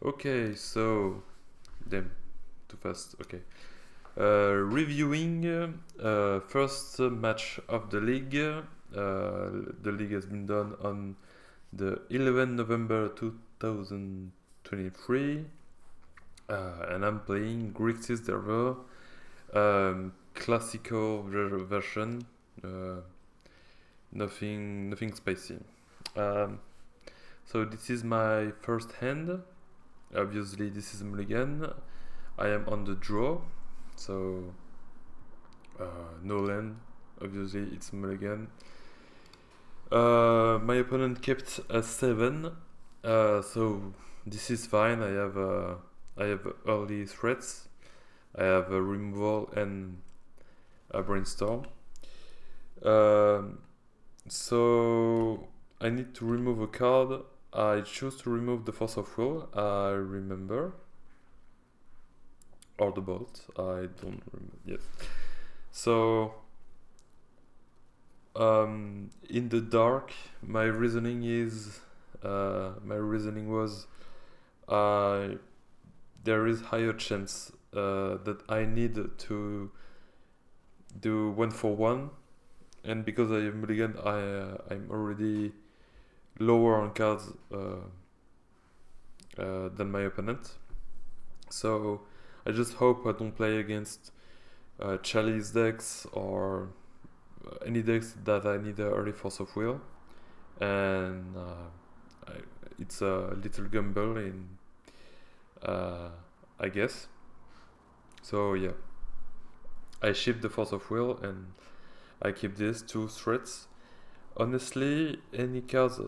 Okay, so damn, too fast. Okay. Reviewing first match of the league. The league has been done on the 11 November 2023, and I'm playing Grixis server, classical version. Nothing spicy. Um, so this is my first hand. Obviously, this is mulligan. I am on the draw, so no land. Obviously, it's mulligan. My opponent kept a 7, so this is fine. I have early threats. I have a removal and a brainstorm. So I need to remove a card. I choose to remove the Force of Will, I remember. Or the Bolt, I don't remember. Yes. So, in the dark, my reasoning was, there is higher chance that I need to do 1-for-1, and because I have mulligan, I'm already lower on cards than my opponent. So I just hope I don't play against Chalice decks or any decks that I need a early Force of Will, and it's a little gamble in, I guess. So yeah, I ship the Force of Will and I keep these 2 threats. Honestly, any cards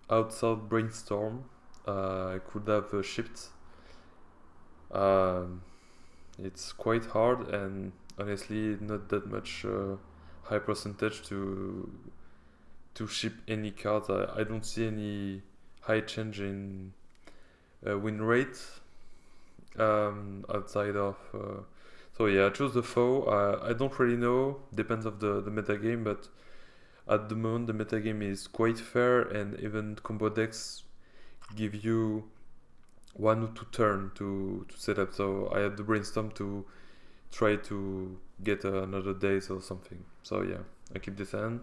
outside Brainstorm I could have shipped. It's quite hard, and honestly not that much high percentage to ship any cards. I don't see any high change in win rate outside of so yeah, I choose the foe. I don't really know, depends of the metagame, but at the moment the metagame is quite fair, and even combo decks give you 1 or 2 turn to set up. So I had the brainstorm to try to get another days or something. So yeah, I keep this hand.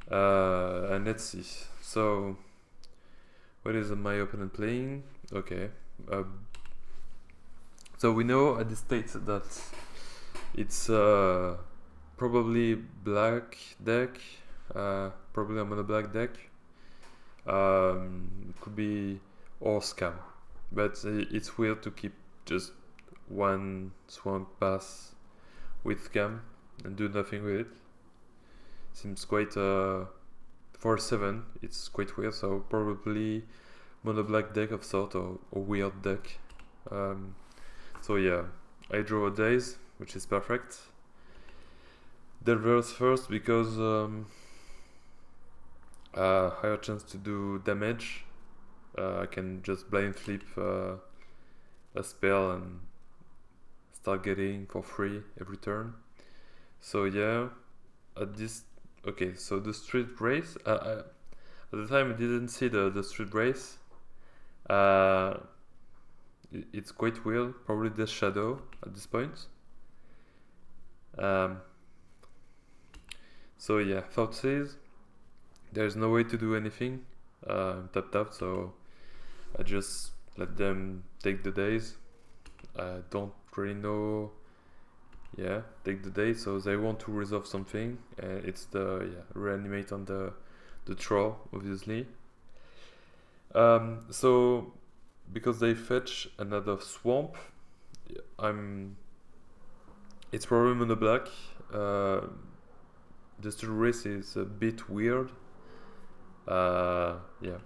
And let's see. So what is my opponent playing? Okay. So we know at this state that it's probably black deck, probably a MonoBlack deck. It could be or scam, but it's weird to keep just 1 swamp pass with scam and do nothing with it. Seems quite for 7. It's quite weird. So probably MonoBlack deck of sort, or weird deck. So yeah, I draw a daze, which is perfect. Delvers first because higher chance to do damage. I can just blind flip a spell and start getting for free every turn. So yeah, at this, okay, so the street race, at the time I didn't see the street race. It's quite weird, probably the shadow at this point. So yeah, thought says there's no way to do anything. Tapped out, so I just let them take the days. I don't really know. Yeah, take the day. So they want to resolve something. It's the reanimate on the troll, obviously. So because they fetch another swamp, it's probably MonoBlack. The street race is a bit weird. Yeah.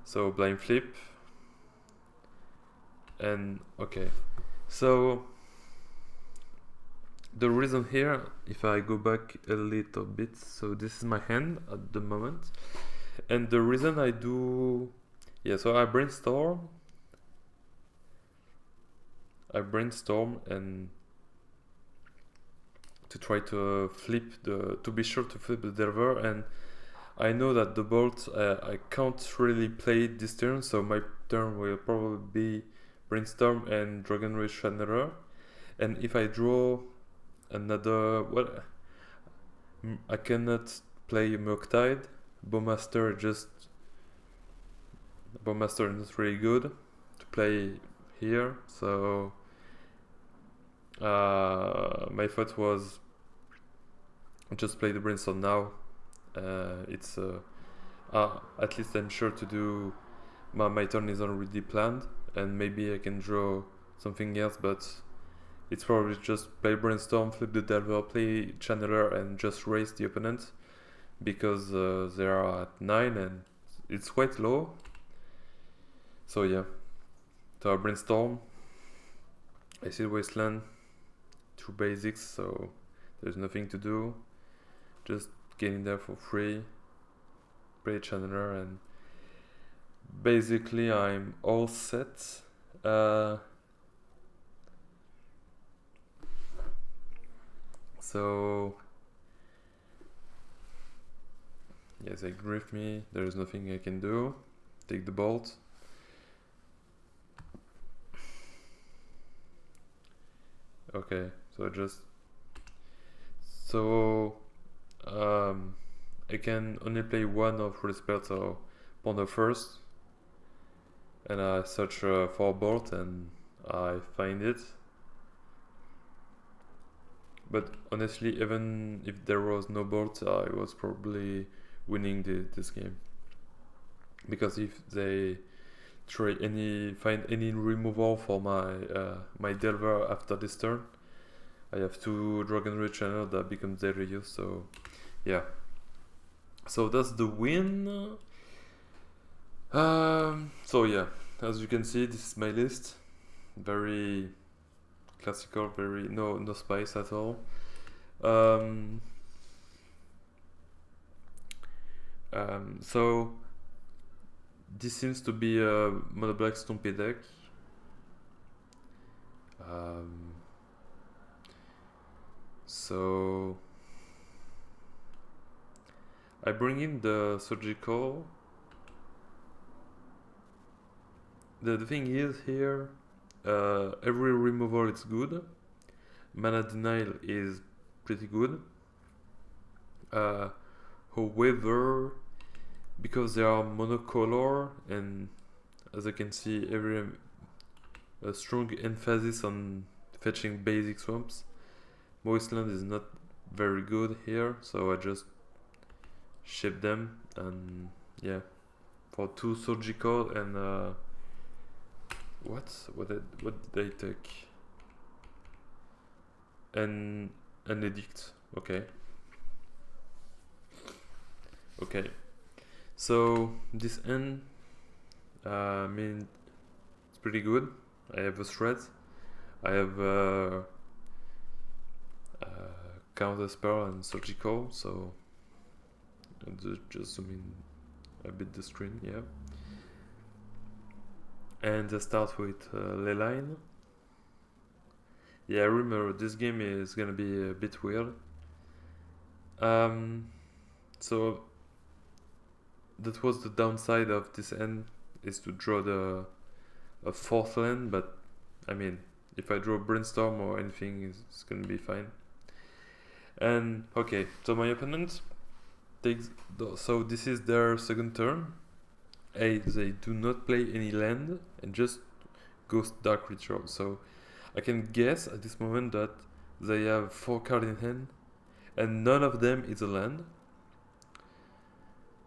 So blind flip. And okay. So the reason here, if I go back a little bit, so this is my hand at the moment. And the reason I do, yeah, so I brainstorm and to try to flip to be sure to flip the delver, and I know that the bolt I can't really play it this turn, so my turn will probably be Brainstorm and Dragon Rage Channeler. And if I draw another, well, I cannot play Murktide. Bowmaster is not really good to play here, so my thought was just play the Brainstorm now. It's at least I'm sure to do my turn is already planned, and maybe I can draw something else, but it's probably just play Brainstorm, flip the Delver, play Channeler, and just raise the opponent, because they are at 9 and it's quite low. So yeah, so I Brainstorm, I see Wasteland, 2 basics, so there's nothing to do, just getting there for free, play Channeler, and basically I'm all set. So yes, they grief me, there's nothing I can do. Take the bolt. Okay, so I can only play one of Respect or Ponder first, and I search for a bolt and I find it. But honestly, even if there was no bolt, I was probably winning this game, because if they find any removal for my Delver after this turn, I have 2 Dragon Rage Channel that becomes daily use. So yeah, so that's the win. So yeah, as you can see, this is my list. Very classical, very no spice at all. So this seems to be a MonoBlack Stompy deck. So I bring in the Surgical. The thing is here, every removal is good. Mana Denial is pretty good. However, because they are monocolor, and as I can see, a strong emphasis on fetching basic swamps, Wasteland is not very good here, so I just ship them, and yeah, for 2 Surgical and what did they take? An Edict. Okay. So this end, I mean, it's pretty good. I have a threat. I have counter spell and Surgical. So just zoom in a bit the screen. Yeah. And I start with Leyline. Yeah, I remember this game is gonna be a bit weird. So that was the downside of this end, is to draw a 4th land, but I mean, if I draw Brainstorm or anything, it's gonna be fine. And okay, so my opponent takes so this is their second turn. They do not play any land and just Ghost Dark Ritual. So I can guess at this moment that they have 4 cards in hand, and none of them is a land.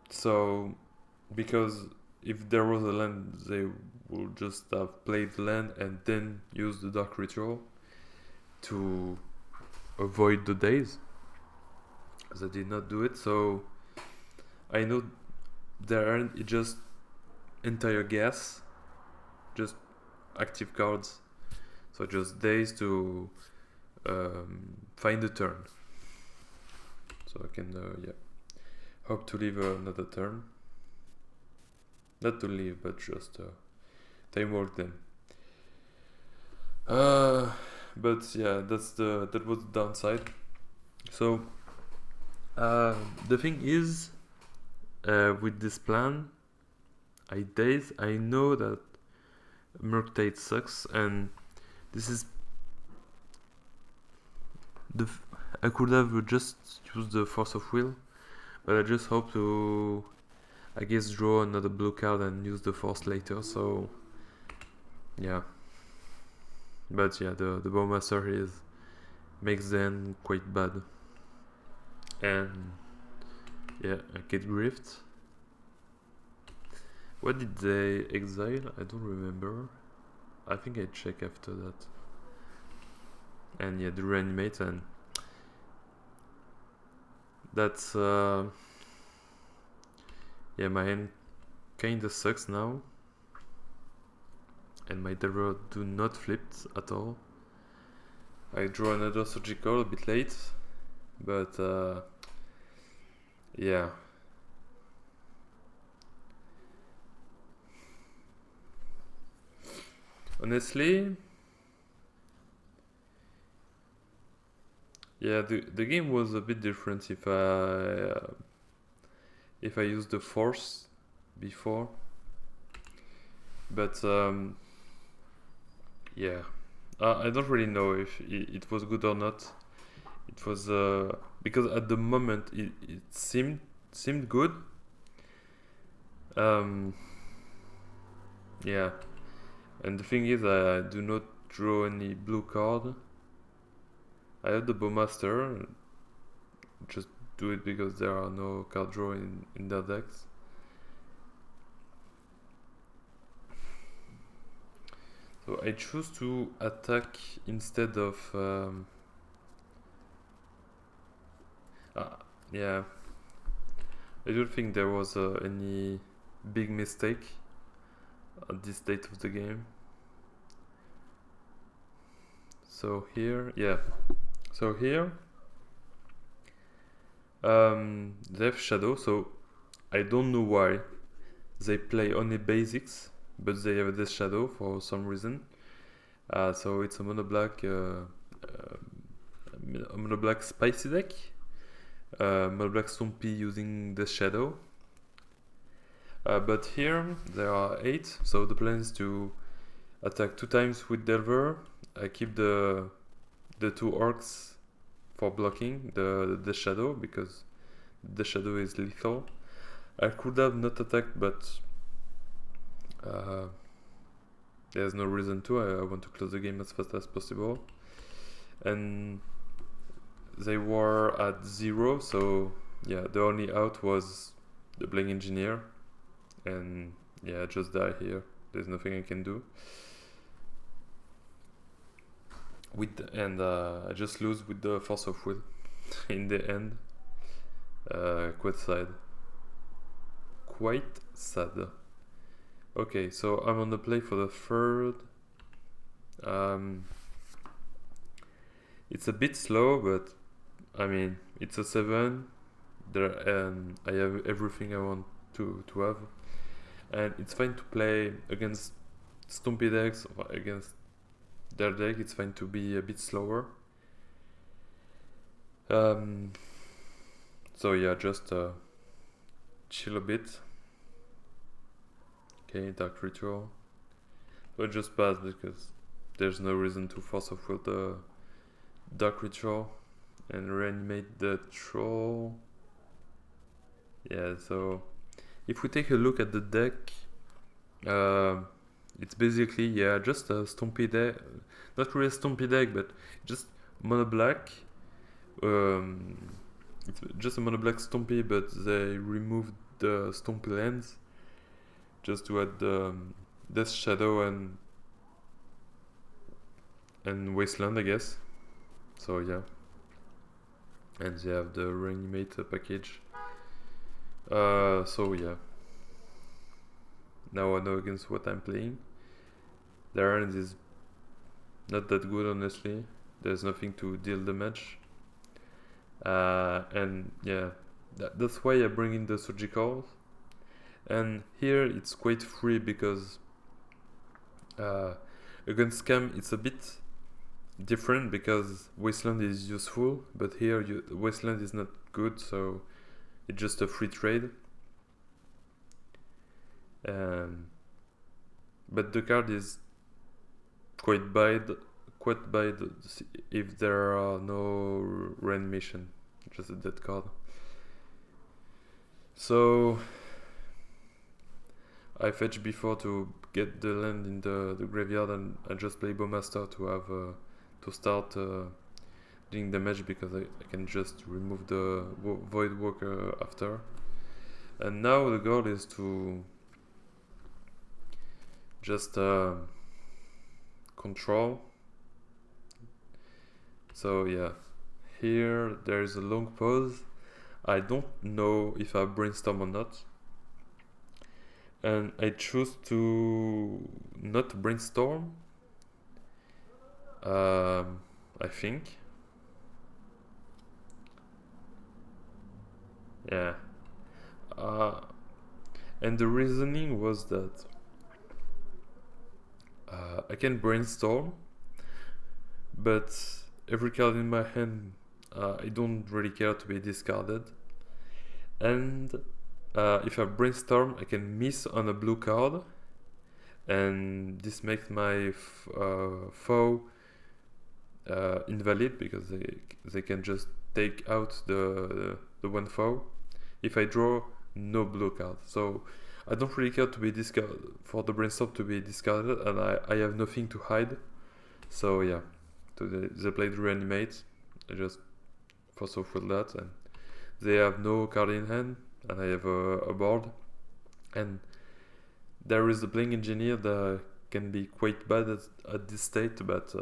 So, because if there was a land, they would just have played the land and then use the Dark Ritual to avoid the days. They did not do it, so I know there aren't just entire gas, just active cards. So just days to find a turn. So I can hope to leave another turn. Not to leave, but just time work then. But yeah, that was the downside. So the thing is, with this plan, I know that Murktide sucks, and this is I could have just used the Force of Will, but I just hope to, I guess, draw another blue card and use the Force later. So yeah, but yeah, the Bowmaster is makes the end quite bad, and yeah, I get Grift. What did they exile? I don't remember. I think I check after that. And yeah, the reanimate, and that's yeah, my hand kinda sucks now, and my Delver do not flip at all. I draw another surgical a bit late, but yeah. Honestly, yeah, the game was a bit different if I used the Force before, but yeah, I don't really know if it was good or not. It was because at the moment it seemed good. Yeah, and the thing is, I do not draw any blue card. I have the Bowmaster. Just do it because there are no card draw in their decks. So I choose to attack instead of yeah, I don't think there was any big mistake at this state of the game. So here, yeah, so here they have Shadow, so I don't know why they play only basics, but they have this Shadow for some reason. So it's a MonoBlack spicy deck. MonoBlack Stompy using the Shadow. But here there are 8, so the plan is to attack 2 times with Delver. I keep the 2 orcs for blocking the Shadow, because the Shadow is lethal. I could have not attacked, but there's no reason to. I want to close the game as fast as possible. And they were at 0, so yeah, the only out was the Blank Engineer. And yeah, I just die here. There's nothing I can do. I just lose with the Force of Will in the end. Quite sad. Okay, so I'm on the play for the third. It's a bit slow, but I mean, it's a 7 there, and I have everything I want to have, and it's fine to play against Stompy decks or against their deck. It's fine to be a bit slower. So yeah, just chill a bit. Okay, Dark Ritual, but just pass because there's no reason to Force of Will the Dark Ritual and reanimate the Troll. Yeah, so if we take a look at the deck, it's basically, yeah, just a Stompy deck. Not really a Stompy deck, but just MonoBlack. It's just a MonoBlack Stompy, but they removed the Stompy lands just to add Death Shadow and Wasteland, I guess. So yeah, and they have the reanimate package. So yeah, now I know against what I'm playing. Their hand is not that good, honestly. There's nothing to deal damage. And yeah, that's why I bring in the surgicals. And here it's quite free because against Scam it's a bit different because Wasteland is useful, but here Wasteland is not good, so it's just a free trade. and but the card is quite bad if there are no reanimation, just a dead card. So I fetch before to get the land in the graveyard, and I just play Bowmaster to have to start doing damage, because I can just remove the Void Walker after. And now the goal is to just control. So yeah, here there is a long pause. I don't know if I brainstorm or not, and I choose to not brainstorm. I think. Yeah. And the reasoning was that I can brainstorm, but every card in my hand I don't really care to be discarded. And if I brainstorm, I can miss on a blue card, and this makes my foe invalid, because they can just take out the one foe if I draw no blue card. So I don't really care to be discarded, for the brainstorm to be discarded, and I have nothing to hide. So yeah, so they played reanimate. I just force off with that, and they have no card in hand, and I have a board. And there is a playing engineer that can be quite bad at this state, but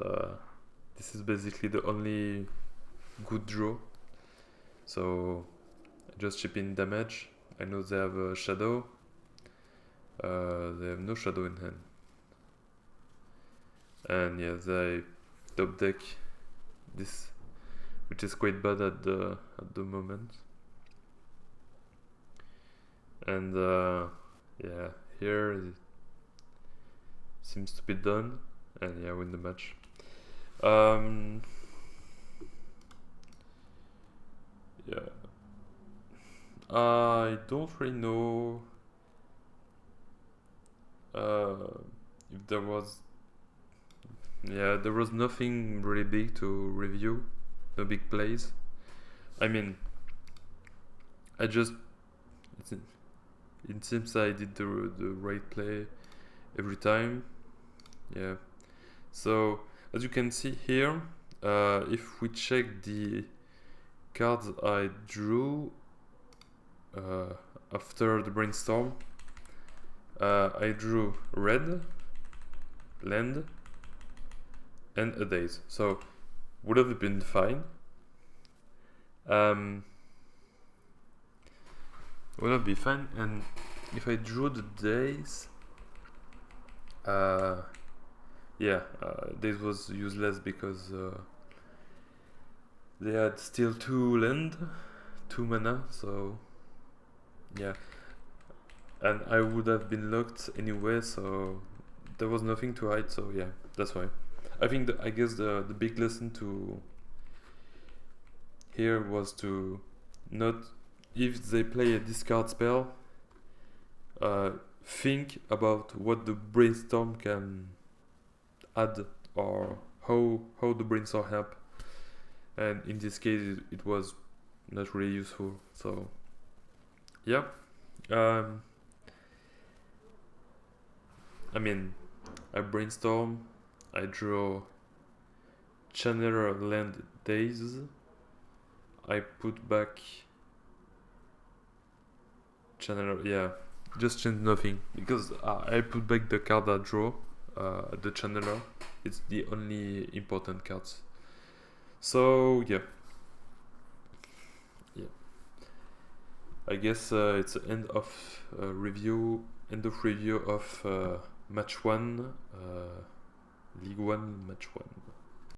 this is basically the only good draw. So I just chip in damage. I know they have a shadow. They have no shadow in hand. And yeah, they top deck this, which is quite bad at the moment. And yeah, here it seems to be done, and yeah, win the match. Yeah, I don't really know if there was. Yeah, there was nothing really big to review, no big plays. I mean, I just, it seems I did the right play every time. Yeah. So as you can see here, if we check the cards I drew after the brainstorm, I drew red, land, and a daze. So would have been fine. Would have been fine, and if I drew the daze, yeah, daze was useless because they had still 2 land, 2 mana, so yeah, and I would have been locked anyway, so there was nothing to hide. So yeah, that's why. I think I guess the big lesson to here was to not, if they play a discard spell, think about what the brainstorm can add, or how the brainstorm help. And in this case, it was not really useful. So yeah, I mean, I brainstorm, I draw Channeler land days, I put back Channeler, yeah, just change nothing, because I put back the card I draw, the Channeler. It's the only important cards. So yeah, I guess it's the end of review of match 1, League 1 match 1.